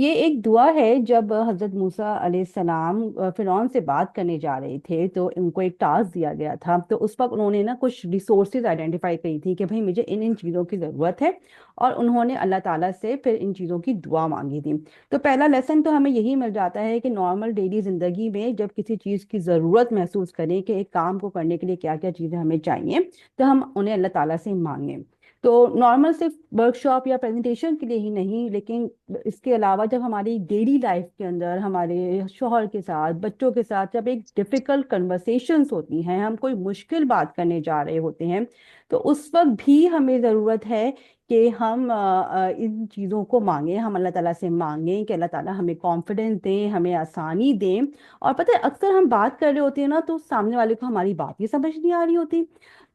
یہ ایک دعا ہے جب حضرت موسیٰ علیہ السلام فرعون سے بات کرنے جا رہے تھے تو ان کو ایک ٹاسک دیا گیا تھا، تو اس وقت انہوں نے نا کچھ ریسورسز آئیڈینٹیفائی کی تھی کہ بھئی مجھے ان چیزوں کی ضرورت ہے، اور انہوں نے اللہ تعالیٰ سے پھر ان چیزوں کی دعا مانگی تھی۔ تو پہلا لیسن تو ہمیں یہی مل جاتا ہے کہ نارمل ڈیلی زندگی میں جب کسی چیز کی ضرورت محسوس کریں کہ ایک کام کو کرنے کے لیے کیا کیا چیزیں ہمیں چاہیے، تو ہم انہیں اللہ تعالیٰ سے مانگیں۔ تو نارمل صرف ورک شاپ یا پریزنٹیشن کے لیے ہی نہیں، لیکن اس کے علاوہ جب ہماری ڈیلی لائف کے اندر ہمارے شوہر کے ساتھ، بچوں کے ساتھ جب ایک ڈیفیکلٹ کنورسیشنز ہوتی ہیں، ہم کوئی مشکل بات کرنے جا رہے ہوتے ہیں، تو اس وقت بھی ہمیں ضرورت ہے کہ ہم ان چیزوں کو مانگیں، ہم اللہ تعالیٰ سے مانگیں کہ اللہ تعالیٰ ہمیں کانفیڈنس دیں، ہمیں آسانی دیں۔ اور پتہ ہے اکثر ہم بات کر رہے ہوتے ہیں نا، تو سامنے والے کو ہماری بات ہی سمجھ نہیں آ رہی ہوتی۔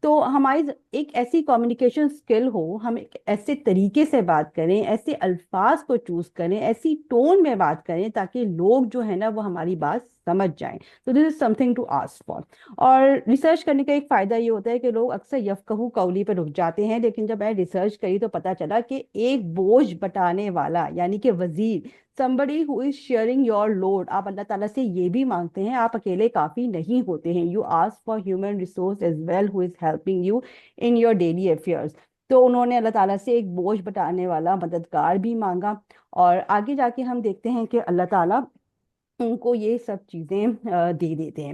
تو ہماری ایک ایسی کمیونیکیشن اسکل ہو، ہم ایک ایسے طریقے سے بات کریں، ایسے الفاظ کو چوز کریں، ایسی ٹون میں بات کریں تاکہ لوگ جو ہے نا وہ ہماری بات سمجھ جائیں۔ تو this is something to ask for. اور ریسرچ کرنے کا ایک فائدہ یہ ہوتا ہے کہ لوگ اکثر یفقہو قولی پہ رک جاتے ہیں، لیکن جب میں ریسرچ کری تو پتا چلا کہ ایک بوجھ بٹانے والا یعنی کہ وزیر، somebody who is sharing your load، آپ اللہ تعالیٰ سے یہ بھی مانگتے ہیں، آپ اکیلے کافی نہیں ہوتے ہیں۔ you ask for human resource as well who is helping you in your daily affairs۔ تو انہوں نے اللہ تعالیٰ سے ایک بوجھ بٹانے والا مددگار بھی مانگا، اور آگے جا کے ہم دیکھتے ہیں کہ اللہ تعالیٰ ان کو یہ سب چیزیں دے دیتے ہیں۔